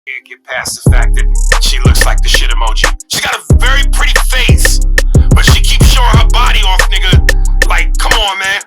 Can't get past the fact that she looks like the shit emoji. She got a very pretty face, but she keeps showing her body off, nigga. Like, come on, man.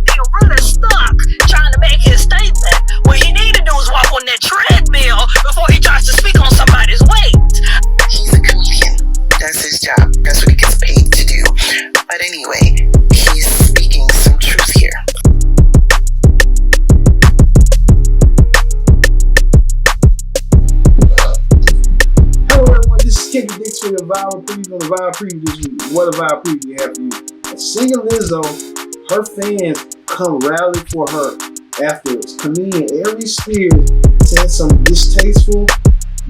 He really stuck trying to make his statement. What he need to do is walk on that treadmill before he tries to speak on somebody's weight. He's a comedian. That's his job. That's what he gets paid to do. But anyway, he's speaking some truth here. Hello everyone, this is Kenny Dix for the Viral Preview. On the Viral Preview this week, what a Viral Preview we have for you. A singer Lizzo, her fans come rally for her after comedian Ari Spears said some distasteful,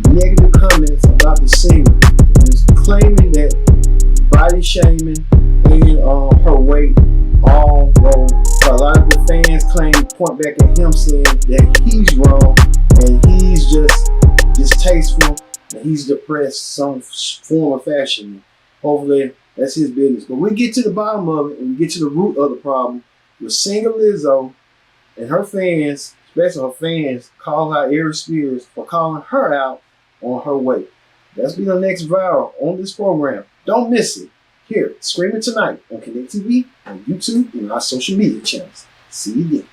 negative comments about the singer, and is claiming that body shaming and her weight all wrong. But a lot of the fans point back at him saying that he's wrong and he's just distasteful. He's depressed some form of fashion. Hopefully that's his business. But we get to the bottom of it and we get to the root of the problem with singer Lizzo and her fans, especially her fans, call out Ari Spears for calling her out on her weight. That's be the next viral on this program. Don't miss it. Here, Screaming Tonight on Connect TV, on YouTube, and our social media channels. See you again.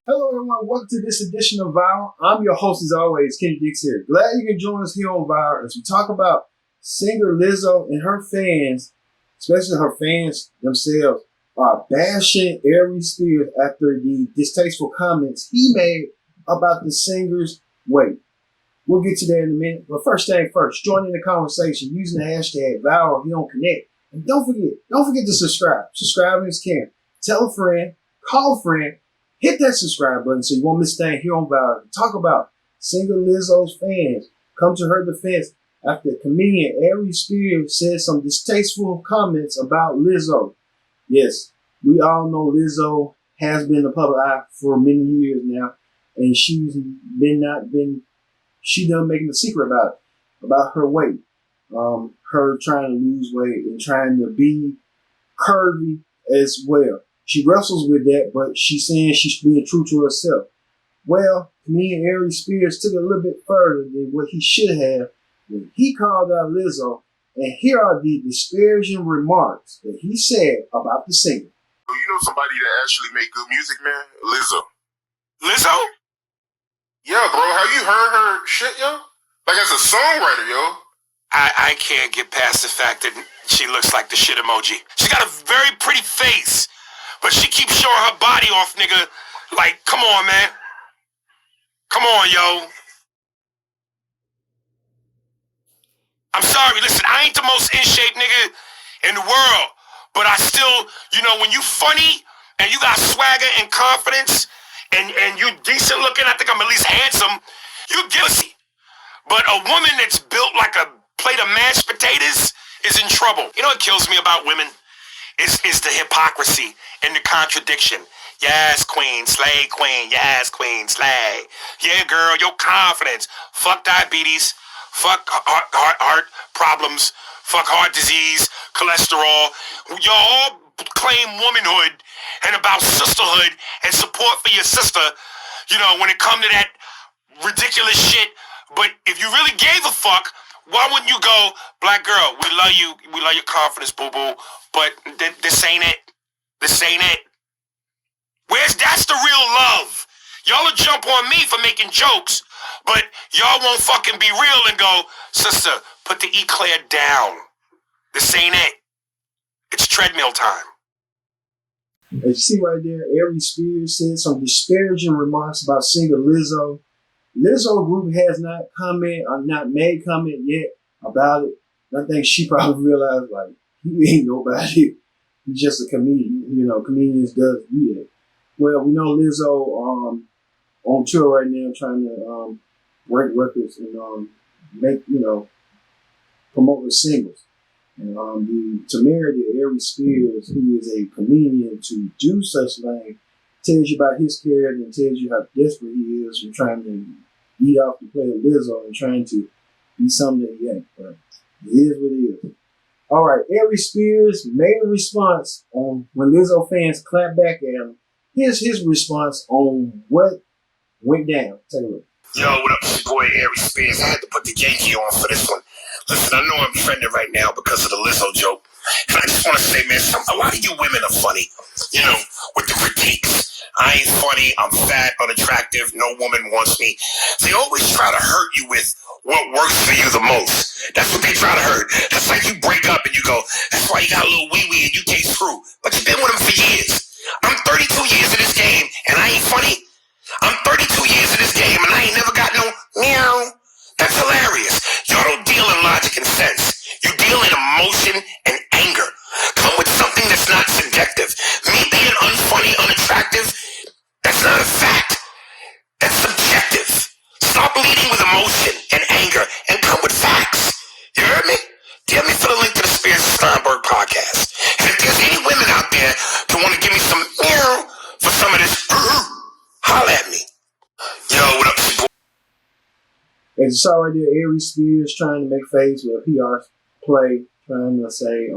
Hello everyone, welcome to this edition of Viral. I'm your host as always, Kenny Dix here. Glad you can join us here on Viral as we talk about singer Lizzo and her fans, especially her fans themselves, are bashing Ari Spears after the distasteful comments he made about the singer's weight. We'll get to that in a minute, but first thing first, join in the conversation using the hashtag ViralHereOnConnect. And don't forget to subscribe. Subscribe is caring. Tell a friend, call a friend, hit that subscribe button so you won't miss a thing here on Viral. Talk about singer Lizzo's fans come to her defense after comedian Ari Spears said some distasteful comments about Lizzo. Yes, we all know Lizzo has been in the public eye for many years now, and she done making a secret about her weight, her trying to lose weight and trying to be curvy as well. She wrestles with that, but she's saying she's being true to herself. Well, comedian Ari Spears took it a little bit further than what he should have when he called out Lizzo, and here are the disparaging remarks that he said about the singer. You know somebody that actually make good music, man? Lizzo. Lizzo? Yeah, bro. Have you heard her shit, yo? Like, as a songwriter, yo. I can't get past the fact that she looks like the shit emoji. She got a very pretty face, but she keeps showing her body off, nigga. Like, come on, man. Come on, yo. I'm sorry, listen, I ain't the most in shape nigga in the world, but I still, when you funny and you got swagger and confidence and you decent looking, I think I'm at least handsome, you guilty. But a woman that's built like a plate of mashed potatoes is in trouble. You know what kills me about women? Is the hypocrisy and the contradiction. Yes, queen, slay, queen. Yes, queen, slay. Yeah, girl, your confidence. Fuck diabetes. Fuck heart problems. Fuck heart disease, cholesterol. Y'all claim womanhood and about sisterhood and support for your sister, when it come to that ridiculous shit. But if you really gave a fuck, why wouldn't you go, black girl, we love you, we love your confidence, boo-boo, but this ain't it. This ain't it. That's the real love. Y'all will jump on me for making jokes, but y'all won't fucking be real and go, sister, put the eclair down. This ain't it. It's treadmill time. As you see right there, Ari Spears said some disparaging remarks about singer Lizzo. Lizzo group has not made comment yet about it. I think she probably realized, like, he ain't nobody. He's just a comedian. Comedians does do that. Well, we know Lizzo on tour right now trying to break records and make, promote her singles. And the temerity of Ari Spears, who is a comedian, to do such thing tells you about his character and tells you how desperate he is from trying to eat off the plate of Lizzo and trying to be something that he ain't. But it is what it is. All right, Ari Spears made a response on when Lizzo fans clapped back at him. Here's his response on what went down. Take a look. Yo, what up, it's your boy Ari Spears. I had to put the Yankee on for this one. Listen, I know I'm trending right now because of the Lizzo joke. And I just want to say, man, a lot of you women are funny. You know, with the critiques. I ain't funny, I'm fat, unattractive, no woman wants me. They always try to hurt you with what works for you the most. That's what they try to hurt. That's like you break up and you go, that's why you got a little wee-wee and you can't screw. But you've been with them for years. I'm 32 years in this game and I ain't funny. I'm 32 years in this game and I ain't never got no meow. That's hilarious. Y'all don't deal in logic and sense. You deal in emotion and anger. Come with something that's not subjective. Me being unfunny, unattractive, that's not a fact. That's subjective. Stop leading with emotion and anger and come with facts. You heard me? DM me for the link to the Spears Steinberg podcast. And if there's any women out there who want to give me some meow for some of this, holla at me. Yo, what up, boy? As you saw right there, Ari Spears trying to make face with a PR play, trying to say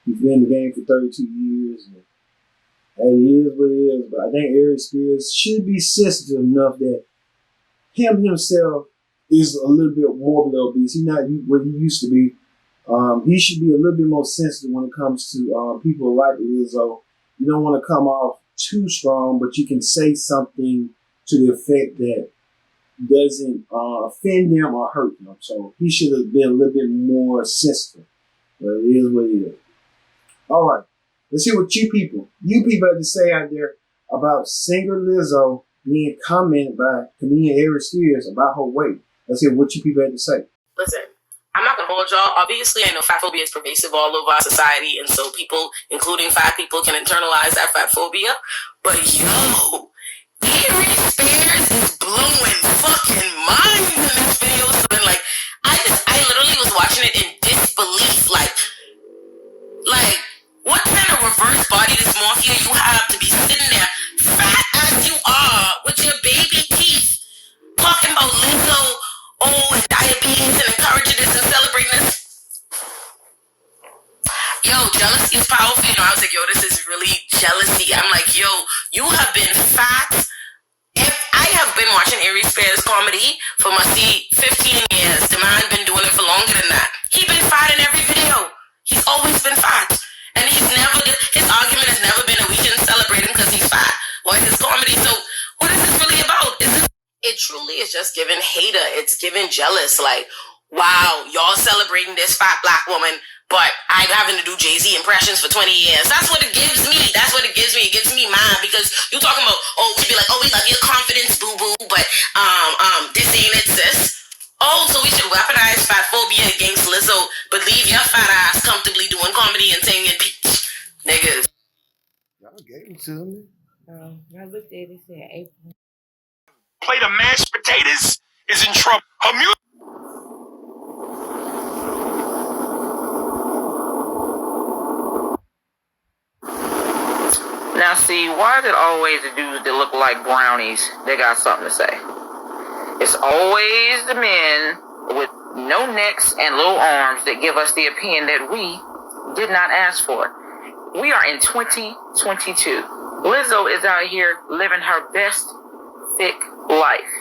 he's been in the game for 32 years. And, hey, it is what it is. But I think Ari Spears should be sensitive enough that him himself is a little bit morbidly obese. He's not what he used to be. He should be a little bit more sensitive when it comes to people like Lizzo. You don't want to come off too strong, but you can say something to the effect that doesn't offend them or hurt them. So he should have been a little bit more sensitive. But it is what it is. All right. Let's see what you people have to say out there about singer Lizzo being commented by comedian Ari Spears about her weight. Let's see what you people have to say. Listen, I'm not gonna hold y'all. Obviously, I know fat phobia is pervasive all over our society, and so people, including fat people, can internalize that fat phobia. But yo, Ari Spears is blowing fucking minds in this video. So like, I literally was watching it in disbelief. Like, what kind of reverse body dysmorphia you have to be sitting there, fat as you are, with your baby teeth, talking about Lizzo, and diabetes, and encouraging this and celebrating this. Yo, jealousy is powerful. You know, I was like, yo, this is really jealousy. I'm like, yo, you have been fat. I have been watching Ari Spears comedy for 15 years. The man been doing it for longer than that. He been fat in every video. He's always been fat. And his argument has never been that we shouldn't celebrate him because he's fat. Or his comedy. So what is this really about? It truly is just giving hater. It's giving jealous. Like, wow, y'all celebrating this fat black woman, but I'm having to do Jay-Z impressions for 20 years. That's what it gives me. It gives me mad because you talking about, we should be like, we love your confidence, boo-boo, but this ain't it, sis. So we should weaponize fat phobia against Lizzo, but leave your fat ass comfortably doing comedy and singing niggas. Y'all gave them to me. I looked at it and said April. Plate of mashed potatoes is in trouble. Her music. Now see, why is it always the dudes that look like brownies that got something to say? It's always the men with no necks and little arms that give us the opinion that we did not ask for. We are in 2022. Lizzo is out here living her best thick life.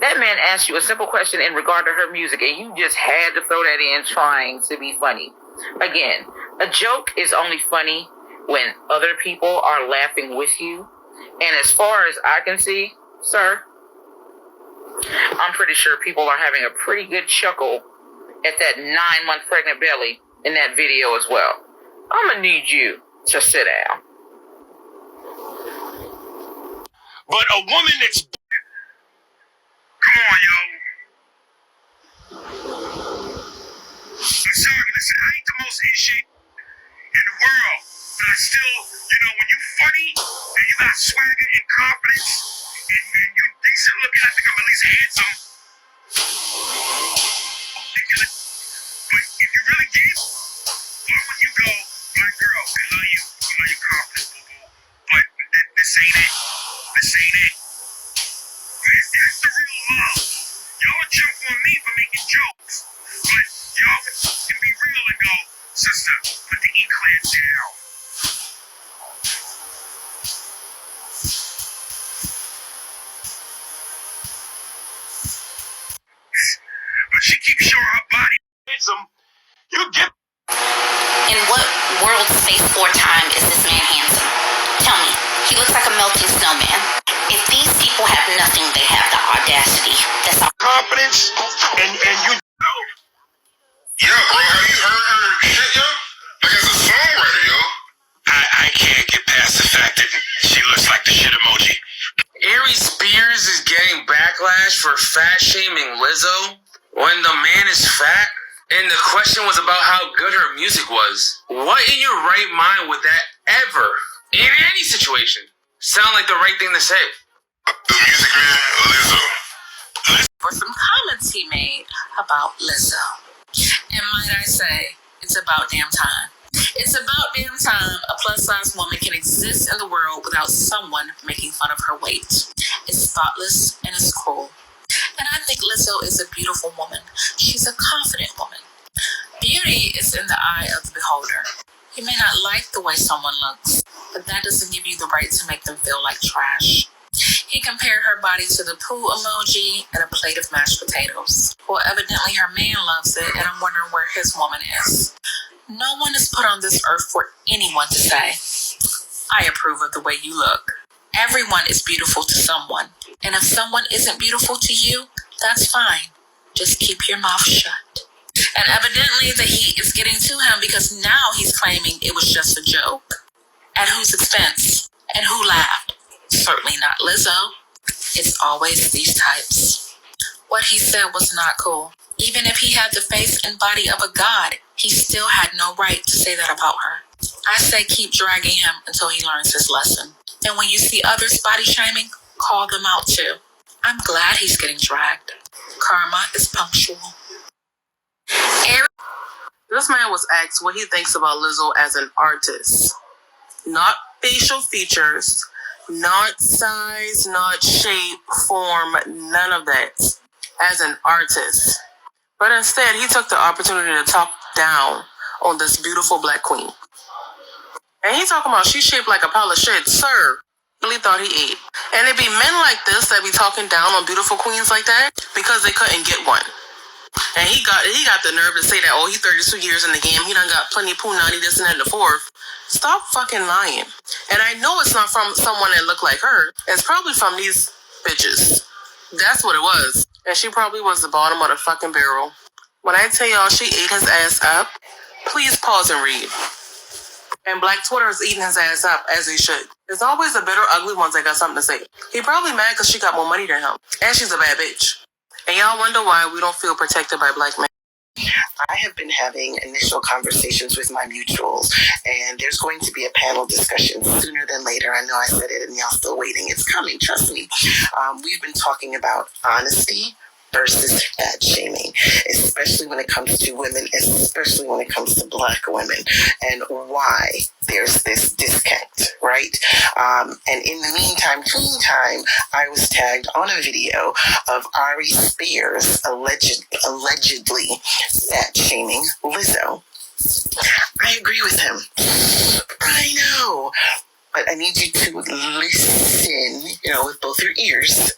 That man asked you a simple question in regard to her music, and you just had to throw that in trying to be funny. Again, a joke is only funny when other people are laughing with you. And as far as I can see, sir, I'm pretty sure people are having a pretty good chuckle at that 9-month pregnant belly in that video as well. I'm gonna need you to sit down. But a woman that's... Come on, yo. I'm sorry, listen, I ain't the most in shape in the world. But I still, when you funny and you got swagger and confidence and you decent looking, I think I'm at least handsome. But if you really get, why would you go, my girl, I love you confidence, boo-boo, but this ain't it. That's the real love. Y'all jump on me for making jokes, but y'all can be real and go, sister, put the eclair down. You get. In what world, space, or time is this man handsome? Tell me, he looks like a melting snowman. If these people have nothing, they have the audacity. That's all. Confidence, and you. Yeah, bro, have you heard her shit, yo? Like, as a songwriter, yo. I can't get past the fact that she looks like the shit emoji. Ari Spears is getting backlash for fat shaming Lizzo when the man is fat, and the question was about how good her music was. What in your right mind would that ever, in any situation, sound like the right thing to say? The music man, Lizzo. For some comments he made about Lizzo. And might I say, it's about damn time. It's about damn time a plus-size woman can exist in the world without someone making fun of her weight. It's thoughtless and it's cruel. And I think Lizzo is a beautiful woman. She's a confident woman. Beauty is in the eye of the beholder. You may not like the way someone looks, but that doesn't give you the right to make them feel like trash. He compared her body to the poo emoji and a plate of mashed potatoes. Well, evidently her man loves it, and I'm wondering where his woman is. No one is put on this earth for anyone to say, I approve of the way you look. Everyone is beautiful to someone. And if someone isn't beautiful to you, that's fine. Just keep your mouth shut. And evidently the heat is getting to him because now he's claiming it was just a joke. At whose expense? And who laughed? Certainly not Lizzo. It's always these types. What he said was not cool. Even if he had the face and body of a god, he still had no right to say that about her. I say keep dragging him until he learns his lesson. And when you see others body shaming, call them out too. I'm glad he's getting dragged. Karma is punctual. This man was asked what he thinks about Lizzo as an artist. Not facial features, not size, not shape, form, none of that. As an artist. But instead, he took the opportunity to talk down on this beautiful black queen. And he talking about she's shaped like a pile of shit. Sir, really thought he ate. And it be men like this that be talking down on beautiful queens like that because they couldn't get one. And he got the nerve to say that, oh, he 32 years in the game. He done got plenty of punani, this and that, and the fourth. Stop fucking lying. And I know it's not from someone that looked like her. It's probably from these bitches. That's what it was. And she probably was the bottom of the fucking barrel. When I tell y'all she ate his ass up, please pause and read. And Black Twitter is eating his ass up, as he should. There's always the bitter, ugly ones that got something to say. He probably mad because she got more money than him. And she's a bad bitch. And y'all wonder why we don't feel protected by black men. I have been having initial conversations with my mutuals, and there's going to be a panel discussion sooner than later. I know I said it and y'all still waiting. It's coming, trust me. We've been talking about honesty versus fat shaming, especially when it comes to women, especially when it comes to black women, and why there's this disconnect, right? And in the meantime, I was tagged on a video of Ari Spears allegedly fat shaming Lizzo. I agree with him. I know. But I need you to listen, with both your ears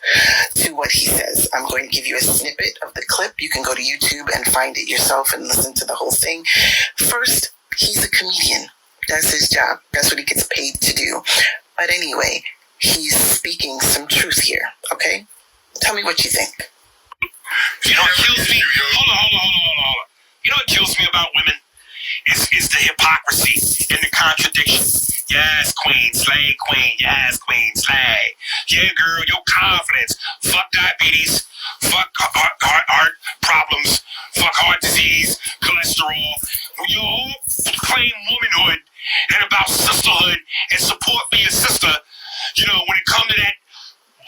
to what he says. I'm going to give you a snippet of the clip. You can go to YouTube and find it yourself and listen to the whole thing. First, he's a comedian. That's his job. That's what he gets paid to do. But anyway, he's speaking some truth here, okay? Tell me what you think. You know what kills me? Hold on. You know what kills me about women? Is the hypocrisy and the contradiction. Yes, queen, slay, queen. Yes, queen, slay. Yeah, girl, your confidence. Fuck diabetes. Fuck heart problems. Fuck heart disease. Cholesterol. You all claim womanhood and about sisterhood and support for your sister. When it comes to that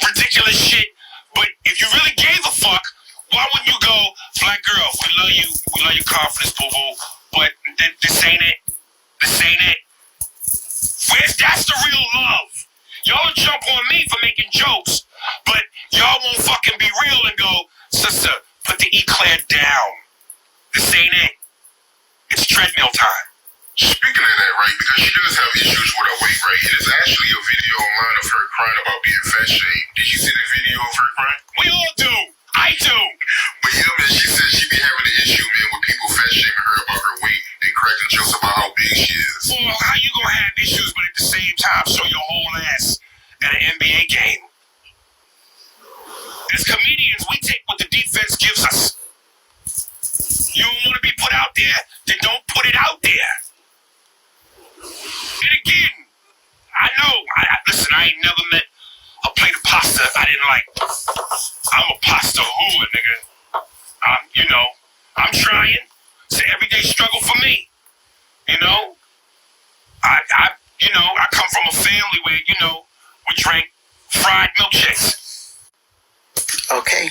ridiculous shit. But if you really gave a fuck, why wouldn't you go, black girl, we love you. We love your confidence, boo-boo. But this ain't it. That's the real love. Y'all jump on me for making jokes, but y'all won't fucking be real and go, sister, put the eclair down. This ain't it. It's treadmill time. Speaking of that, right, because she does have issues with her weight, right? There's actually a video online of her crying about being fat shamed. Did you see the video of her crying? We all do. I do. But yeah, man, she said she be having an issue, man, with people fat shaming her about her weight and cracking jokes about how big she is. Well, how you gonna have issues, but at the same time show your whole ass at an NBA game? As comedians, we take what the defense gives us. You don't want to be put out there, then don't put it out there. And again, I know, listen, I ain't never met a plate of pasta I didn't like. I'm a pasta hooer, nigga. I'm trying. It's an everyday struggle for me. I come from a family where, we drank fried milkshakes. Okay,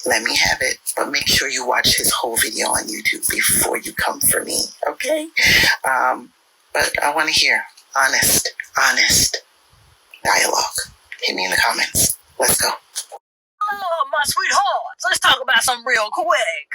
let me have it, but make sure you watch his whole video on YouTube before you come for me, okay? But I want to hear honest dialogue. Hit me in the comments. Let's go. Oh, my sweethearts, let's talk about something real quick.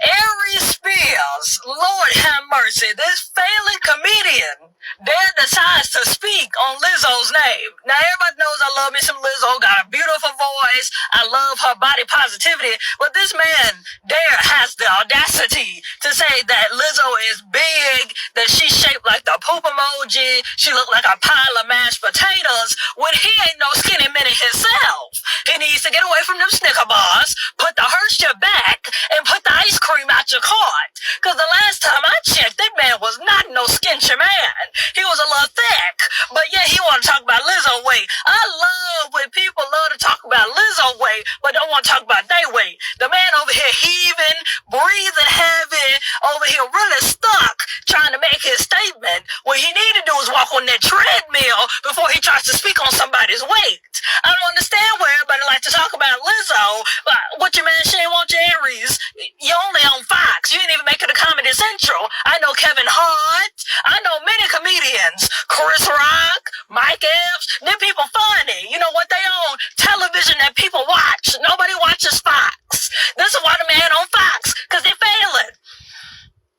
Aries Spears, Lord have mercy, this failing comedian then decides to speak on Lizzo's name. Now, everybody knows I love me some Lizzo, got a beautiful voice, I love her body positivity, but this man there has the audacity to say that Lizzo is big, that she's shaped like the poop emoji, she looked like a pile of mashed potatoes, when he ain't no skinny mini himself. He needs to get away from them Snicker bars, put the Hershey back, and put the ice cream out your cart. Because the last time I checked, that man was not no skinchy man. He was a little thick. But yeah, he want to talk about Lizzo weight. I love when people love to talk about Lizzo weight, but don't want to talk about their weight. The man over here heaving, breathing heavy, over here really stuck, trying to make his statement. What he need to do is walk on that treadmill before he tries to speak on somebody's weight. I don't understand where everybody like to talk about Lizzo, but what your man Shane want your Aries? You only on Fox. You didn't even make it to Comedy Central. I know Kevin Hart. I know many comedians. Chris Rock, Mike Epps. Them people funny. You know what they own? Television that people watch. Nobody watches Fox. This is why the man on Fox, because they're failing.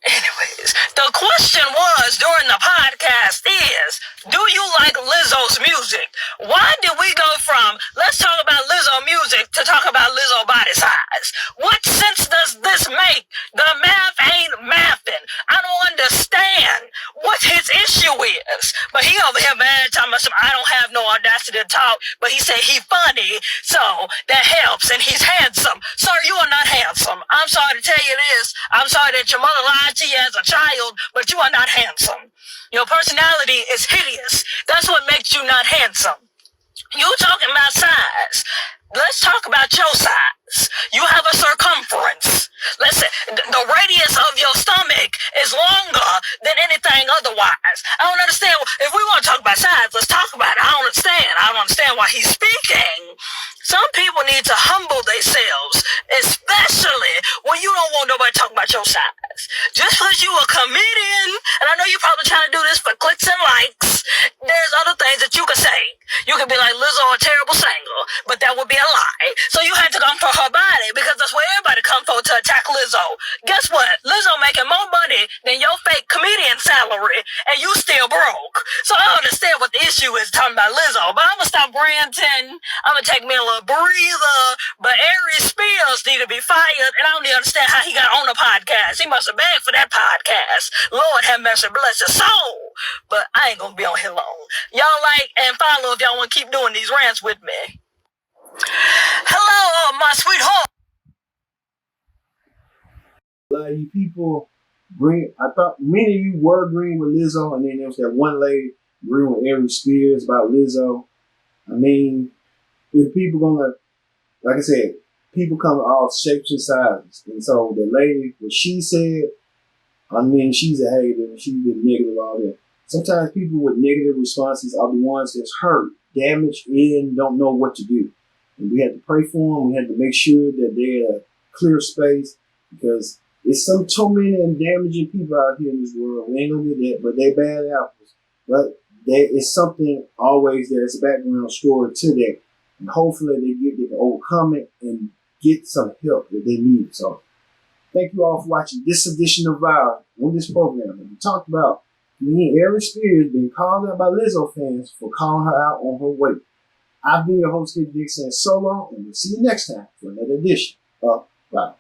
Anyways, the question was during the podcast is, do you like Lizzo's music? Why did we go from, let's talk about Lizzo music, to talk about Lizzo body size? What sense does this make? The math ain't mathing. I don't understand what his issue is. But he over here mad, talking about I don't have no audacity to talk, but he said he funny, so that helps, and he's handsome. Sir, you are not handsome. I'm sorry to tell you this. I'm sorry that your mother lied to you as a child, but you are not handsome. Your personality is hideous. That's what makes you not handsome. You talking about size. Let's talk about your size. You have a circumference. Listen, the radius of your stomach is longer than anything otherwise. I don't understand. If we want to talk about size, let's talk about it. I don't understand why he's speaking. Some people need to humble themselves, especially when you don't want nobody talking about your size. Just because you a comedian, and I know you're probably trying to do this for clicks and likes, there's other things that you could say. You could be like, Lizzo a terrible singer, but that would be a lie. So you had to come for her body, because that's where everybody come for, to attack Lizzo. Guess what? Lizzo making more money than your fake comedian salary, and you still broke. So I understand what the issue is talking about Lizzo, but I'm going to stop ranting. I'm going to take me a little breather. But Aries Spears need to be fired, and I don't even understand how he got on the podcast. He must have begged for that podcast. Lord have mercy, bless his soul. But I ain't going to be on here long. Y'all like and follow if y'all want to keep doing these rants with me. Hello, my sweetheart. A lot of you people I thought many of you were agreeing with Lizzo, and then there was that one lady agreeing with Aries Spears about Lizzo. I mean, if people gonna, like I said, people come in all shapes and sizes. And so the lady, what she said, I mean, she's a hater and she's been negative all that. Sometimes people with negative responses are the ones that's hurt, damaged, and don't know what to do. And we had to pray for them. We had to make sure that they're in a clear space, because there's some tormenting and damaging people out here in this world. We ain't gonna get that, but they bad apples. But there is something always there. It's a background story to that. And hopefully they can overcome it and get some help that they need. So thank you all for watching this edition of Viral on this program. And we talked about me and Aries Spears being called out by Lizzo fans for calling her out on her weight. I've been your host, Kid Dick, saying so long, and we'll see you next time for another edition of Vibe.